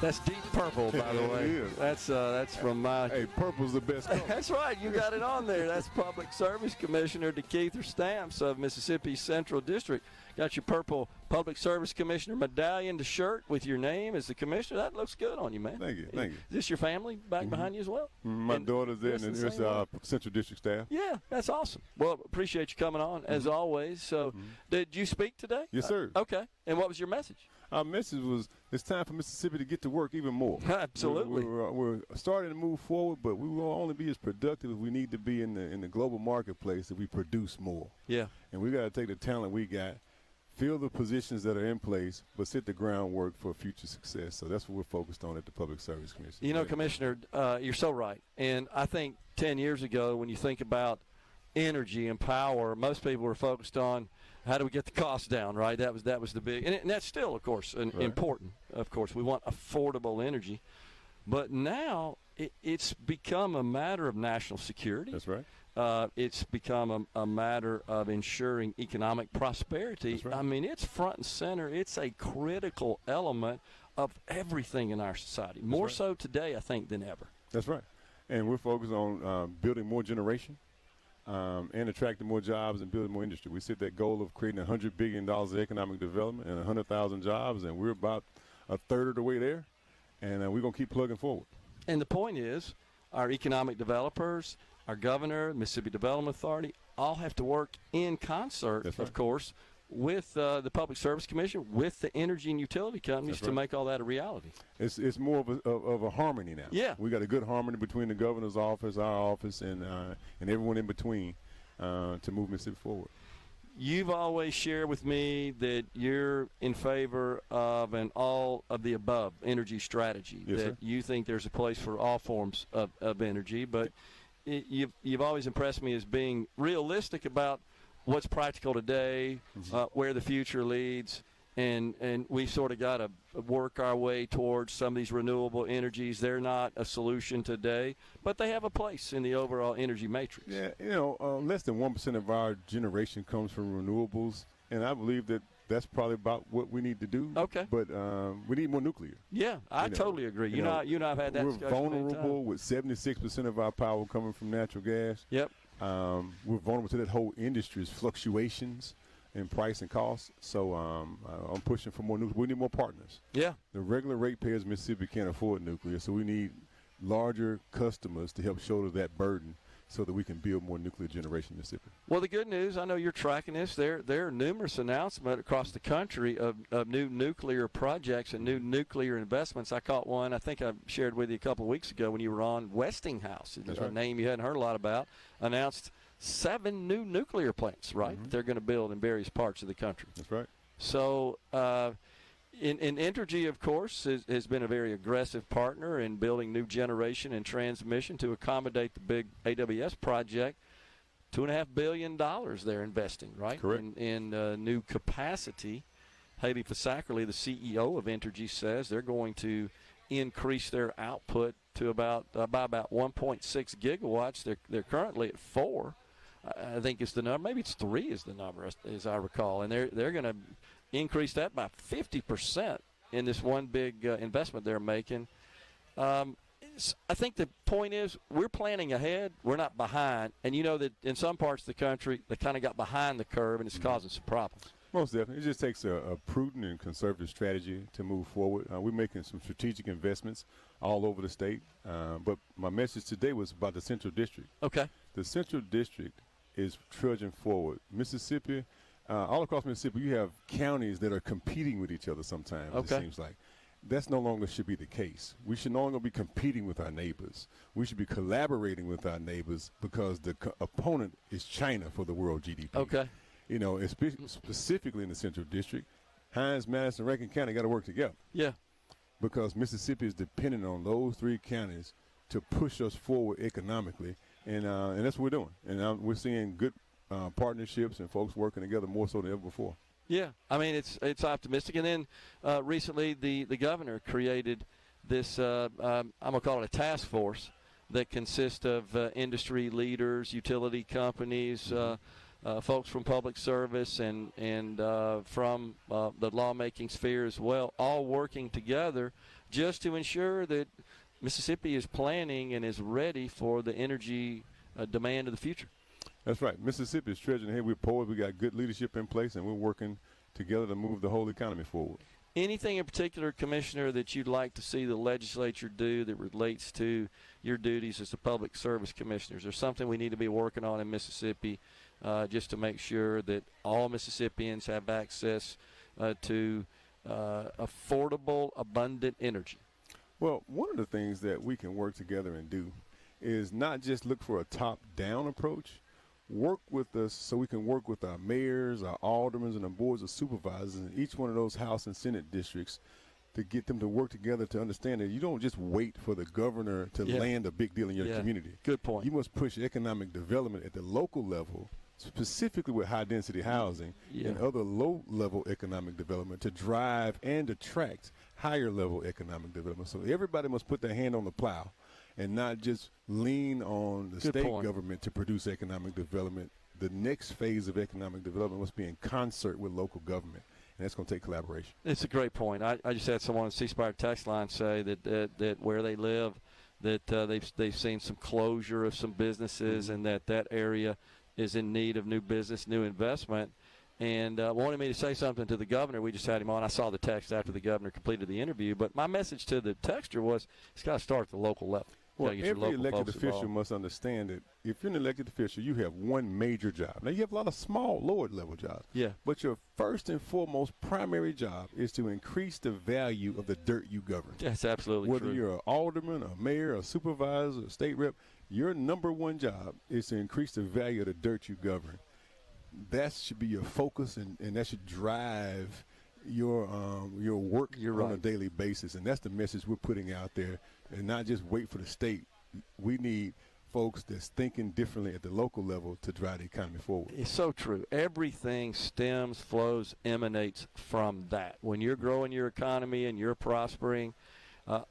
That's deep purple, by the way. It is. That's from my. Hey, purple's the best color. That's right. You got it on there. That's Public Service Commissioner DeKeither Stamps of Mississippi Central District. Got your purple Public Service Commissioner medallion to shirt with your name as the commissioner. That looks good on you, man. Thank you. Thank you. Is this your family back behind you as well? My daughter's there, and it's Central District staff. Yeah, that's awesome. Well, appreciate you coming on, as always. So, did you speak today? Yes, sir. Okay. And what was your message? Our message was it's time for Mississippi to get to work even more. Absolutely. We're starting to move forward, but we will only be as productive as we need to be in the global marketplace if we produce more. Yeah. And we got to take the talent we got, fill the positions that are in place, but set the groundwork for future success. So that's what we're focused on at the Public Service Commission. You know, Commissioner, you're so right. And I think 10 years ago, when you think about energy and power, most people were focused on how do we get the cost down, right? That was the big, and that's still, of course, important. Of course, we want affordable energy, but now it's become a matter of national security. That's right. It's become a matter of ensuring economic prosperity. That's right. I mean, it's front and center. It's a critical element of everything in our society, more so today, I think, than ever. That's right. And we're focused on building more generation. And attracting more jobs and building more industry. We set that goal of creating $100 billion of economic development and 100,000 jobs, and we're about a third of the way there, and we're going to keep plugging forward. And the point is, our economic developers, our governor, Mississippi Development Authority, all have to work in concert, of course, with the Public Service Commission, with the energy and utility companies to make all that a reality. It's more of a harmony now. Yeah. We got a good harmony between the governor's office, our office, and everyone in between to move Mississippi forward. You've always shared with me that you're in favor of an all-of-the-above energy strategy, that you think there's a place for all forms of energy, but you've always impressed me as being realistic about what's practical today, where the future leads, and we sort of got to work our way towards some of these renewable energies. They're not a solution today, but they have a place in the overall energy matrix. Yeah, less than 1% of our generation comes from renewables, and I believe that that's probably about what we need to do. Okay. But we need more nuclear. Yeah, I totally agree. You and I have had that discussion. We're vulnerable with 76% of our power coming from natural gas. Yep. We're vulnerable to that whole industry's fluctuations in price and cost. So I'm pushing for more nuclear. We need more partners. Yeah. The regular ratepayers in Mississippi can't afford nuclear, so we need larger customers to help shoulder that burden so that we can build more nuclear generation in Mississippi. Well, the good news, I know you're tracking this, there are numerous announcements across the country of new nuclear projects and new nuclear investments. I caught one, I think I shared with you a couple of weeks ago when you were on. Westinghouse, a name you hadn't heard a lot about, announced 7 new nuclear plants, right? They're going to build in various parts of the country. That's right. So in Entergy, of course, has been a very aggressive partner in building new generation and transmission to accommodate the big AWS project. $2.5 billion they're investing, right? Correct. In new capacity. Haley Fasackerly, the CEO of Entergy, says they're going to increase their output to by about 1.6 gigawatts. They're currently at 4. I think it's the number. Maybe it's 3 is the number, as I recall. And they're going to increase that by 50% in this one big investment they're making. I think the point is we're planning ahead. We're not behind. And you know that in some parts of the country, they kind of got behind the curve, and it's causing some problems. Most definitely. It just takes a prudent and conservative strategy to move forward. We're making some strategic investments all over the state. But my message today was about the Central District. Okay. The Central District is trudging forward. Mississippi, all across Mississippi, you have counties that are competing with each other sometimes, it seems like. That's no longer should be the case. We should no longer be competing with our neighbors. We should be collaborating with our neighbors because the opponent is China for the world GDP. Okay. Specifically in the Central District, Hines, Madison, Rankin County got to work together. Yeah. Because Mississippi is dependent on those 3 counties to push us forward economically, and that's what we're doing. And we're seeing good partnerships and folks working together more so than ever before. Yeah, I mean it's optimistic. And then recently the governor created this I'm gonna call it a task force that consists of industry leaders, utility companies, folks from public service and from the lawmaking sphere as well, all working together just to ensure that Mississippi is planning and is ready for the energy demand of the future. That's right. Mississippi is trudging ahead. We're poised. We got good leadership in place, and we're working together to move the whole economy forward. Anything in particular, Commissioner, that you'd like to see the legislature do that relates to your duties as a public service commissioner? Is there something we need to be working on in Mississippi just to make sure that all Mississippians have access to affordable, abundant energy? Well, one of the things that we can work together and do is not just look for a top-down approach. Work with us so we can work with our mayors, our aldermen, and the boards of supervisors in each one of those House and Senate districts to get them to work together to understand that you don't just wait for the governor to land a big deal in your community. Good point. You must push economic development at the local level, specifically with high-density housing and other low-level economic development to drive and attract higher-level economic development. So everybody must put their hand on the plow and not just lean on the state government to produce economic development. The next phase of economic development must be in concert with local government, and that's going to take collaboration. It's a great point. I just had someone on the C-Spire text line say that where they live, that they've seen some closure of some businesses and that area is in need of new business, new investment, and wanted me to say something to the governor. We just had him on. I saw the text after the governor completed the interview, but my message to the texter was it's got to start at the local level. Well, every elected official must understand that if you're an elected official, you have one major job. Now, you have a lot of small, lower-level jobs. Yeah. But your first and foremost primary job is to increase the value of the dirt you govern. That's absolutely true. Whether you're an alderman, a mayor, a supervisor, a state rep, your number one job is to increase the value of the dirt you govern. That should be your focus, and that should drive your work on a daily basis. And that's the message we're putting out there, and not just wait for the state. We need folks that's thinking differently at the local level to drive the economy forward. It's so true. Everything stems, flows, emanates from that. When you're growing your economy and you're prospering,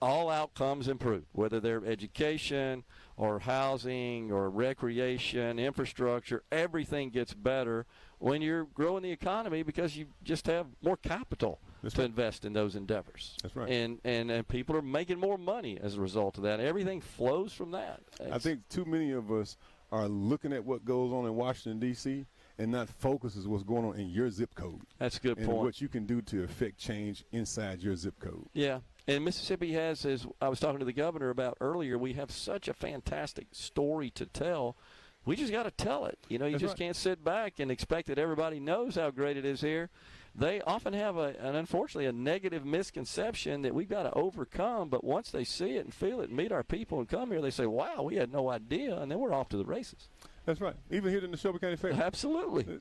all outcomes improve, whether they're education or housing or recreation, infrastructure. Everything gets better when you're growing the economy because you just have more capital to invest in those endeavors. That's right. And people are making more money as a result of that. Everything flows from that. I think too many of us are looking at what goes on in Washington, D.C., and not focuses what's going on in your zip code. That's a good point. And what you can do to affect change inside your zip code. Yeah. And Mississippi has, as I was talking to the governor about earlier, we have such a fantastic story to tell. We just got to tell it. You know, you just can't sit back and expect that everybody knows how great it is here. They often have, unfortunately, a negative misconception that we've got to overcome. But once they see it and feel it and meet our people and come here, they say, wow, we had no idea. And then we're off to the races. That's right. Even here in the Neshoba County Fair. Absolutely.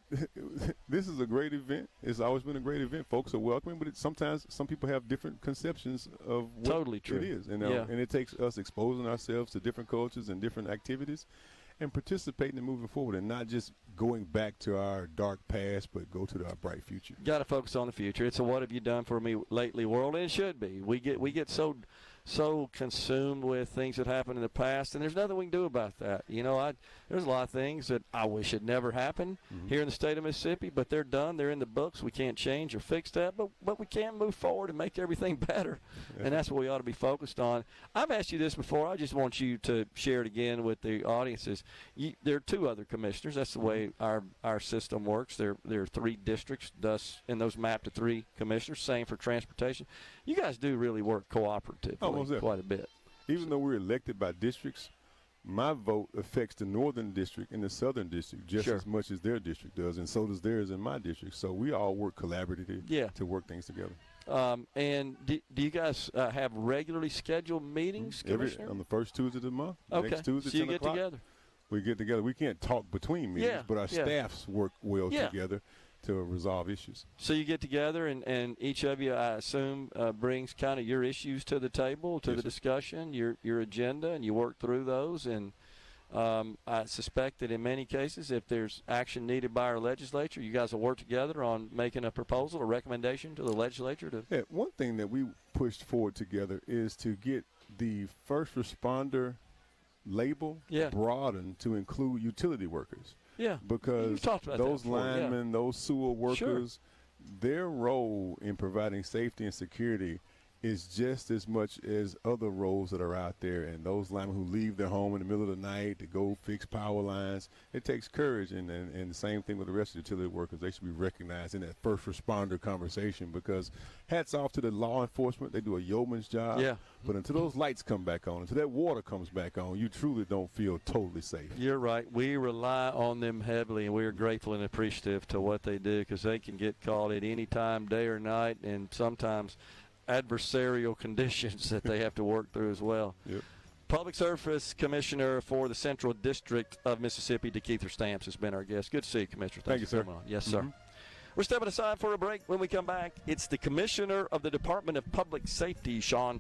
This is a great event. It's always been a great event. Folks are welcoming, but sometimes some people have different conceptions of what it is. And it takes us exposing ourselves to different cultures and different activities and participating and moving forward and not just going back to our dark past, but go to our bright future. Got to focus on the future. It's a what have you done for me lately world, and it should be. We get so consumed with things that happened in the past, and there's nothing we can do about that. You know, there's a lot of things that I wish had never happened here in the state of Mississippi, but they're done. They're in the books. We can't change or fix that, but we can move forward and make everything better, and that's what we ought to be focused on. I've asked you this before. I just want you to share it again with the audiences. There are two other commissioners. That's the way our system works. There are 3 districts, and those map to 3 commissioners. Same for transportation. You guys do really work cooperatively quite a bit. Even though we're elected by districts, my vote affects the northern district and the southern district just as much as their district does, and so does theirs in my district. So we all work collaboratively to work things together. And do you guys have regularly scheduled meetings, Commissioner? On the first Tuesday of the month. Okay. Next Tuesday, so you get together. We get together. We can't talk between meetings, but our staffs work well together to resolve issues. So you get together, and each of you, I assume, brings kind of your issues to the table, to the discussion, your agenda, and you work through those. And I suspect that in many cases, if there's action needed by our legislature, you guys will work together on making a proposal, a recommendation to the legislature. One thing that we pushed forward together is to get the first responder label broadened to include utility workers. Yeah. Because those linemen, those sewer workers, their role in providing safety and security is just as much as other roles that are out there. And those linemen who leave their home in the middle of the night to go fix power lines, it takes courage. And the same thing with the rest of the utility workers. They should be recognized in that first responder conversation, because hats off to the law enforcement. They do a yeoman's job. Yeah. But until those lights come back on, until that water comes back on, you truly don't feel totally safe. You're right. We rely on them heavily, and we are grateful and appreciative to what they do, because they can get called at any time, day or night, and sometimes adversarial conditions that they have to work through as well. Yep. Public Service Commissioner for the Central District of Mississippi, DeKeither Stamps, has been our guest. Good to see you, Commissioner. Thank you, sir. Yes, sir. We're stepping aside for a break. When we come back, it's the Commissioner of the Department of Public Safety, Sean